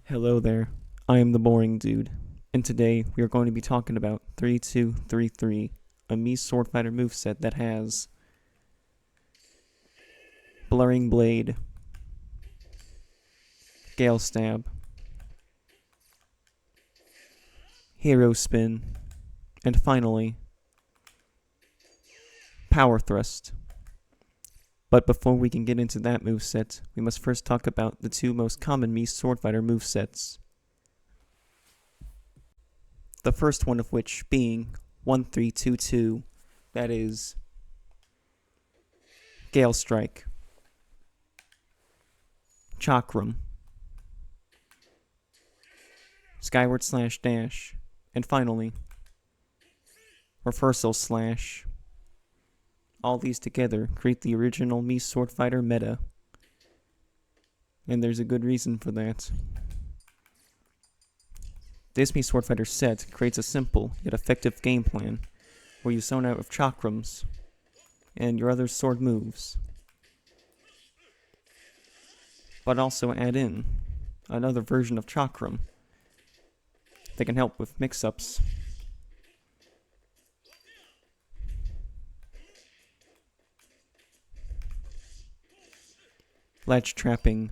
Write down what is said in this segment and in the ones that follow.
Hello there, I am the Boring Dude, and today we are going to be talking about 3233, a Mii Swordfighter moveset that has Blurring Blade, Gale Stab, Hero Spin, and finally, Power Thrust. But before we can get into that moveset, we must first talk about the two most common Mii Swordfighter movesets. The first one of which being 1322, that is Gale Strike, Chakram, Skyward Slash Dash, and finally, Reversal Slash. All these together create the original Mii Swordfighter meta, and there's a good reason for that. This Mii Swordfighter set creates a simple yet effective game plan where you zone out with chakrams and your other sword moves, but also add in another version of chakram that can help with mix-ups. Ledge trapping,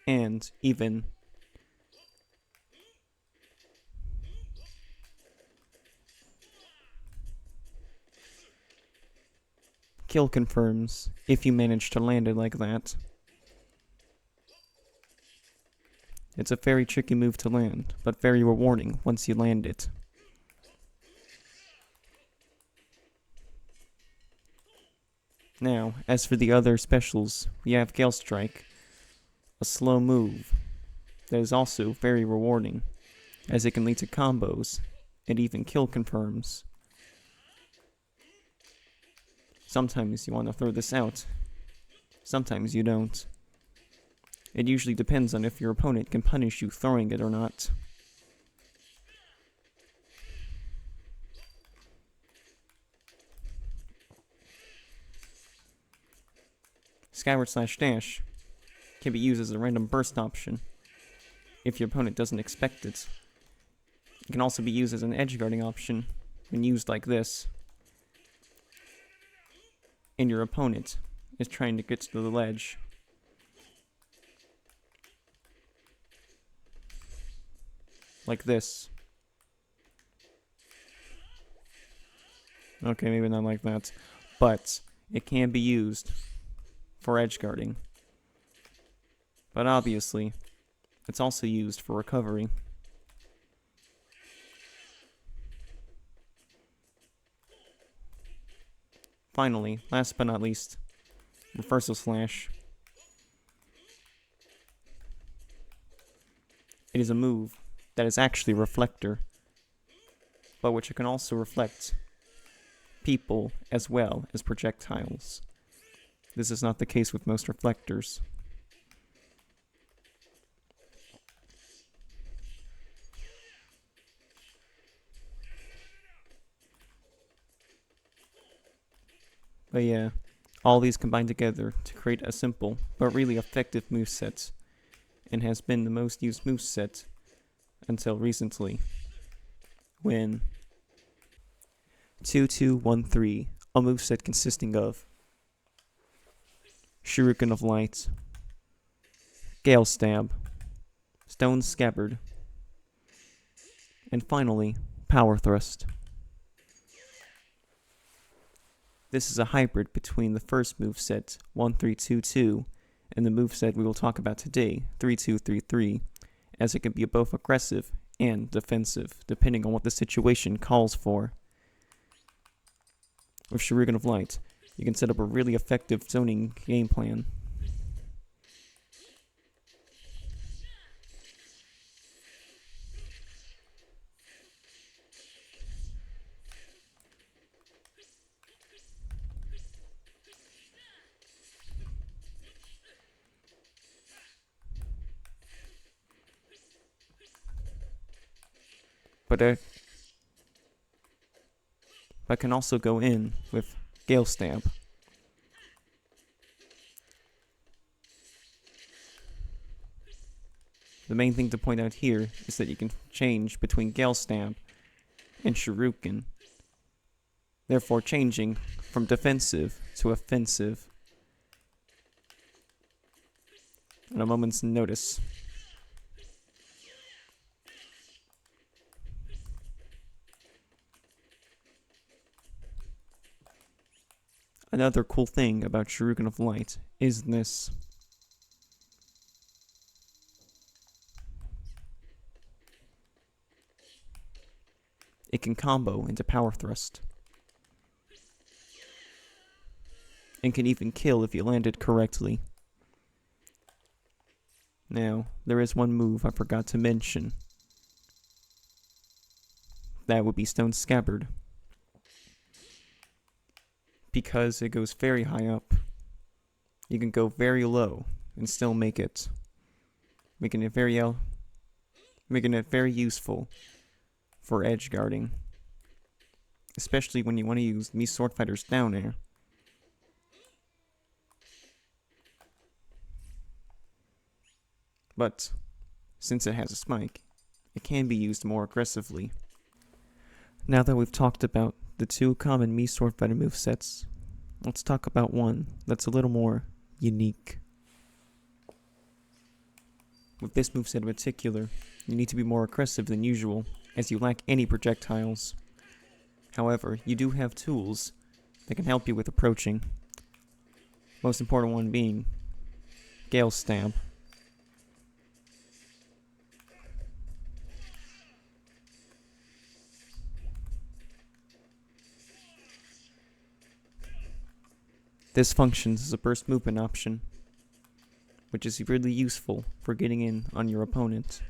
and even kill confirms if you manage to land it like that. It's a very tricky move to land, but very rewarding once you land it. Now, as for the other specials, we have Gale Strike, a slow move that is also very rewarding, as it can lead to combos and even kill confirms. Sometimes you want to throw this out, sometimes you don't. It usually depends on if your opponent can punish you throwing it or not. Skyward Slash Dash can be used as a random burst option if your opponent doesn't expect it. It can also be used as an edge guarding option when used like this, and your opponent is trying to get to the ledge. Like this. Okay, maybe not like that, but it can be used for edge guarding. But obviously, it's also used for recovery. Finally, last but not least, Reversal Slash. It is a move that is actually Reflector, but which it can also reflect people as well as projectiles. This is not the case with most reflectors. But yeah, all these combine together to create a simple but really effective moveset, and has been the most used moveset until recently, when 2213, a moveset consisting of Shuriken of Light, Gale Stab, Stone Scabbard, and finally, Power Thrust. This is a hybrid between the first moveset, 1322, and the moveset we will talk about today, 3233, as it can be both aggressive and defensive, depending on what the situation calls for. With Shuriken of Light, you can set up a really effective zoning game plan. But can also go in with Gale Stab. The main thing to point out here is that you can change between Gale Stab and Shuriken, therefore changing from defensive to offensive on a moment's notice. Another cool thing about Shuriken of Light is this. It can combo into Power Thrust. And can even kill if you land it correctly. Now, there is one move I forgot to mention. That would be Stone Scabbard. Because it goes very high up, you can go very low and still make it. Making it very useful for edge guarding. Especially when you want to use Mii Swordfighter's down air. But, since it has a spike, it can be used more aggressively. Now that we've talked about the two common Mii Swordfighter movesets, let's talk about one that's a little more unique. With this moveset in particular, you need to be more aggressive than usual, as you lack any projectiles. However, you do have tools that can help you with approaching. Most important one being Gale Stab. This functions as a burst movement option, which is really useful for getting in on your opponent.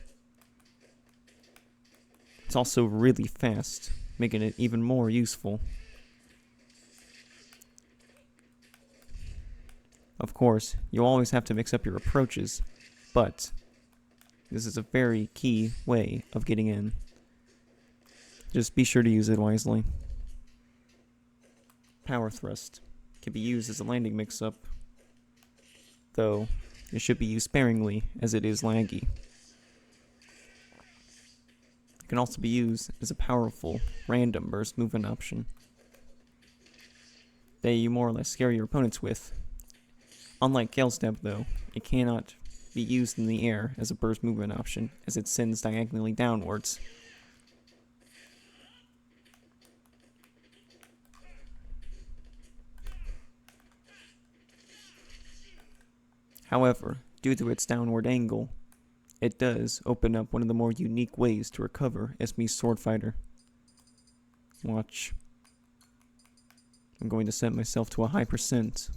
It's also really fast, making it even more useful. Of course, you'll always have to mix up your approaches, but this is a very key way of getting in. Just be sure to use it wisely. Power Thrust can be used as a landing mix-up, though it should be used sparingly as it is laggy. It can also be used as a powerful, random burst movement option that you more or less scare your opponents with. Unlike Gale Stab though, it cannot be used in the air as a burst movement option, as it sends diagonally downwards. However, due to its downward angle, it does open up one of the more unique ways to recover as Mii Swordfighter. Watch. I'm going to set myself to a high percent.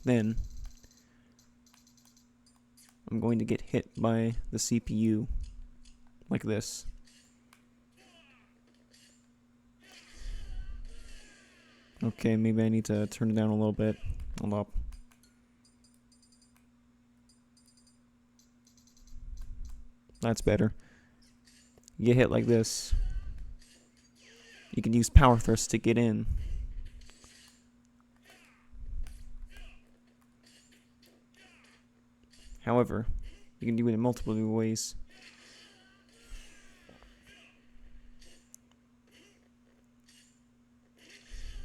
Then, I'm going to get hit by the CPU. Like this. Okay, maybe I need to turn it down a little bit. Hold up. That's better. You get hit like this. You can use Power Thrust to get in. However, you can do it in multiple new ways.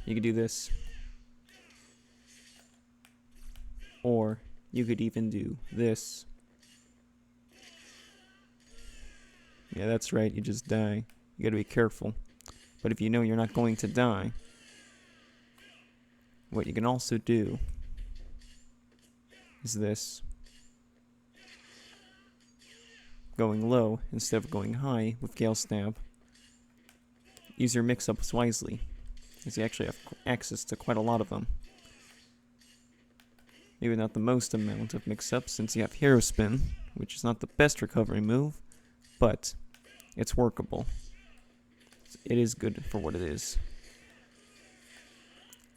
You could do this. Or you could even do this. Yeah, that's right, you just die. You gotta be careful. But if you know you're not going to die, what you can also do is this. Going low instead of going high with Gale Stab. Use your mix-ups wisely, as you actually have access to quite a lot of them. Maybe not the most amount of mix-ups, since you have Hero Spin, which is not the best recovery move, but it's workable. It is good for what it is.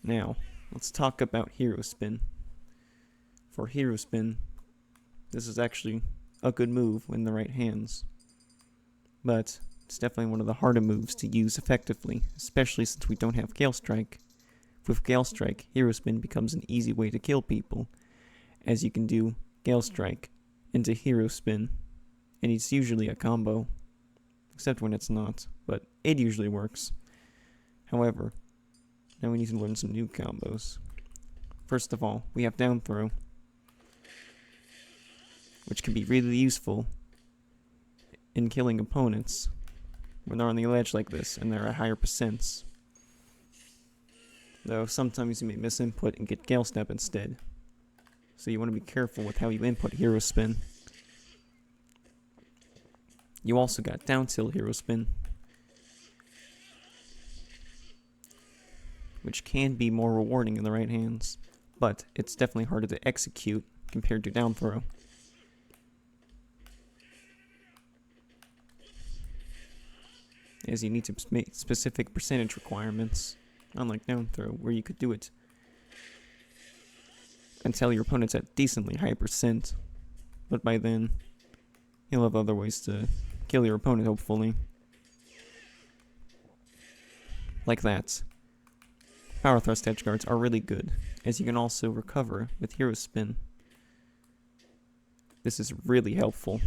Now, let's talk about Hero Spin. For Hero Spin, this is actually a good move in the right hands. But it's definitely one of the harder moves to use effectively, especially since we don't have Gale Strike. With Gale Strike, Hero Spin becomes an easy way to kill people, as you can do Gale Strike into Hero Spin and it's usually a combo, except when it's not, but it usually works. However, now we need to learn some new combos. First of all, we have down throw, which can be really useful in killing opponents when they're on the ledge like this and they're at higher percents. Though sometimes you may miss input and get Gale Snap instead, so you want to be careful with how you input Hero Spin. You also got down tilt Hero Spin, which can be more rewarding in the right hands, but it's definitely harder to execute compared to down throw. As you need to make specific percentage requirements, unlike down throw, where you could do it until your opponent's at decently high percent, but by then, you'll have other ways to kill your opponent, hopefully. Like that. Power Thrust edge guards are really good, as you can also recover with Hero Spin. This is really helpful.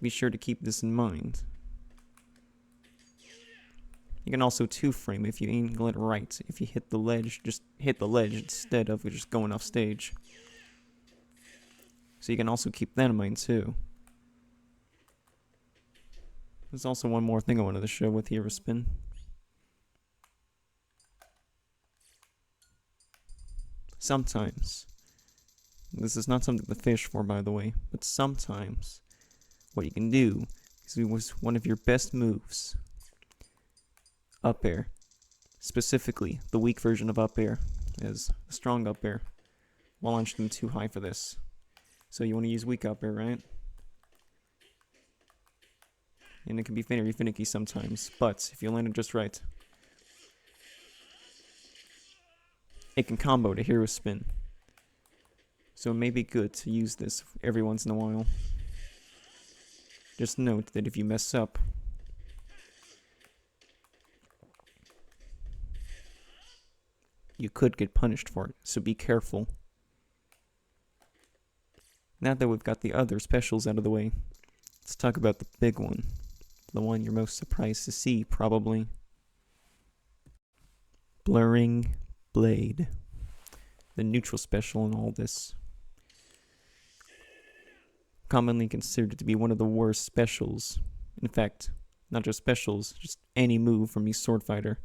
Be sure to keep this in mind. You can also 2-frame if you angle it right. If you hit the ledge, just hit the ledge instead of just going off stage. So you can also keep that in mind too. There's also one more thing I wanted to show with Hero Spin. Sometimes, this is not something to fish for, by the way, but sometimes what you can do is use one of your best moves, up air, specifically the weak version of up air, as the strong up air, while launching them too high for this. So you want to use weak up air, right? And it can be very finicky sometimes, but if you land it just right, it can combo to Hero Spin. So it may be good to use this every once in a while. Just note that if you mess up, you could get punished for it, so be careful. Now that we've got the other specials out of the way, let's talk about the big one. The one you're most surprised to see, probably. Blurring Blade. The neutral special in all this. Commonly considered to be one of the worst specials. In fact, not just specials, just any move from Mii Swordfighter.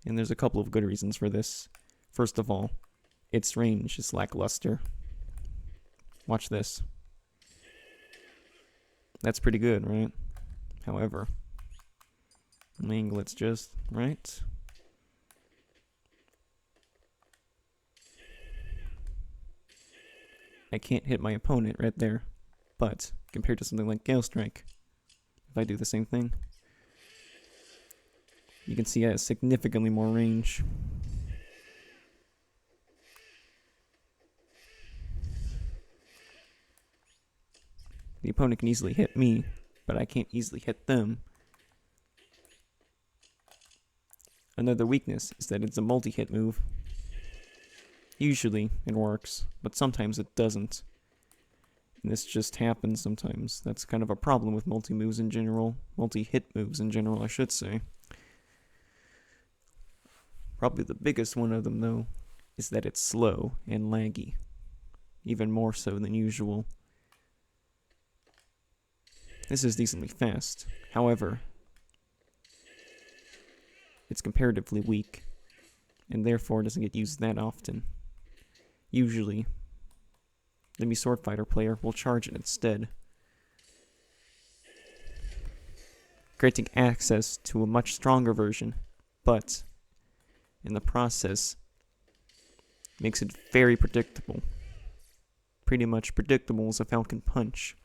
And there's a couple of good reasons for this. First of all, its range is lackluster. Watch this. That's pretty good, right? However, the angle it's just right. I can't hit my opponent right there, but compared to something like Gale Strike, if I do the same thing, you can see it has significantly more range. The opponent can easily hit me, but I can't easily hit them. Another weakness is that it's a multi-hit move. Usually it works, but sometimes it doesn't. And this just happens sometimes. That's kind of a problem with multi-moves in general. Multi-hit moves in general, I should say. Probably the biggest one of them, though, is that it's slow and laggy. Even more so than usual. This is decently fast. However, it's comparatively weak, and therefore doesn't get used that often. Usually, the Mii Swordfighter player will charge it instead, granting access to a much stronger version, but in the process, makes it very predictable. Pretty much predictable as a Falcon Punch.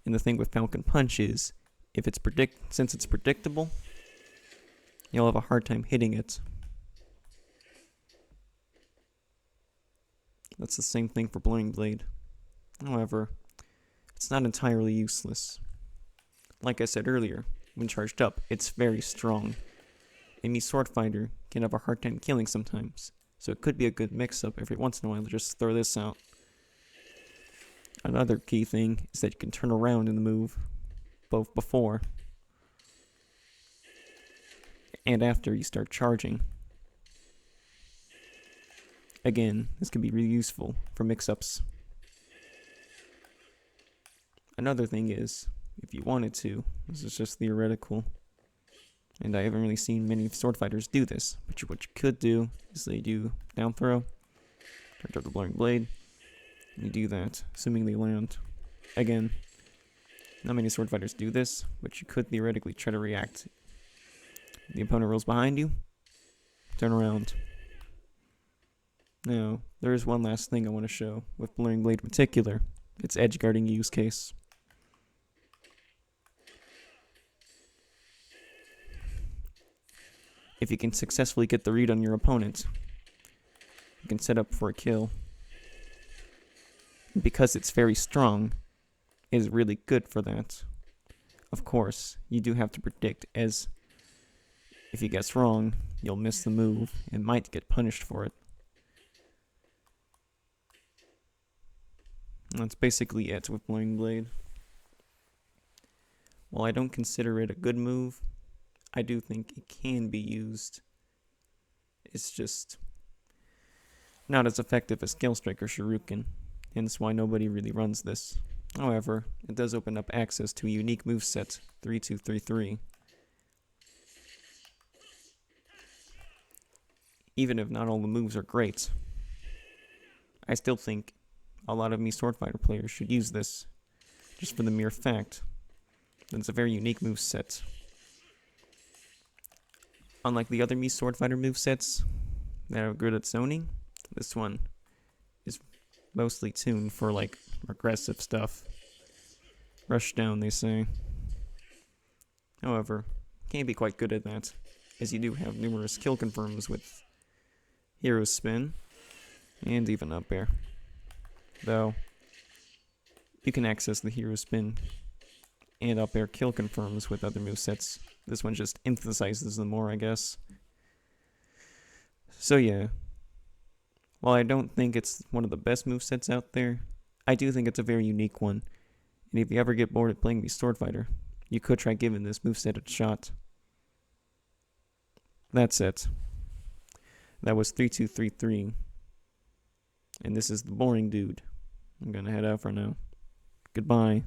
And the thing with Falcon Punch is, since it's predictable, you'll have a hard time hitting it. That's the same thing for Blurring Blade. However, it's not entirely useless. Like I said earlier, when charged up, it's very strong. A Mii Swordfighter can have a hard time killing sometimes, so it could be a good mix-up every once in a while to just throw this out. Another key thing is that you can turn around in the move, both before and after you start charging. Again, this can be really useful for mix-ups. Another thing is, if you wanted to, this is just theoretical, and I haven't really seen many sword fighters do this, but what you could do is they do down throw, charge up the blurring blade, and you do that, assuming they land. Again, not many sword fighters do this, but you could theoretically try to react. The opponent rolls behind you, turn around. Now, there is one last thing I want to show with blurring blade in particular. Its edge guarding use case. If you can successfully get the read on your opponent, you can set up for a kill. And because it's very strong, it is really good for that. Of course, you do have to predict, as if you guess wrong, you'll miss the move and might get punished for it. That's basically it with Blurring Blade. While I don't consider it a good move, I do think it can be used. It's just not as effective as Scale Strike or Shuriken, hence why nobody really runs this. However, it does open up access to a unique moveset, 3233. Even if not all the moves are great, I still think a lot of Mii Swordfighter players should use this, just for the mere fact that it's a very unique moveset. Unlike the other Mii Swordfighter movesets that are good at zoning, this one is mostly tuned for like aggressive stuff. Rush down, they say. However, can be quite good at that, as you do have numerous kill confirms with Hero Spin and even up air. Though, you can access the Hero Spin and up air kill confirms with other movesets. This one just emphasizes them more, I guess. So yeah, while I don't think it's one of the best movesets out there, I do think it's a very unique one. And if you ever get bored at playing Mii Swordfighter, you could try giving this moveset a shot. That's it. That was 3233. And this is the boring dude. I'm gonna head out for now. Goodbye.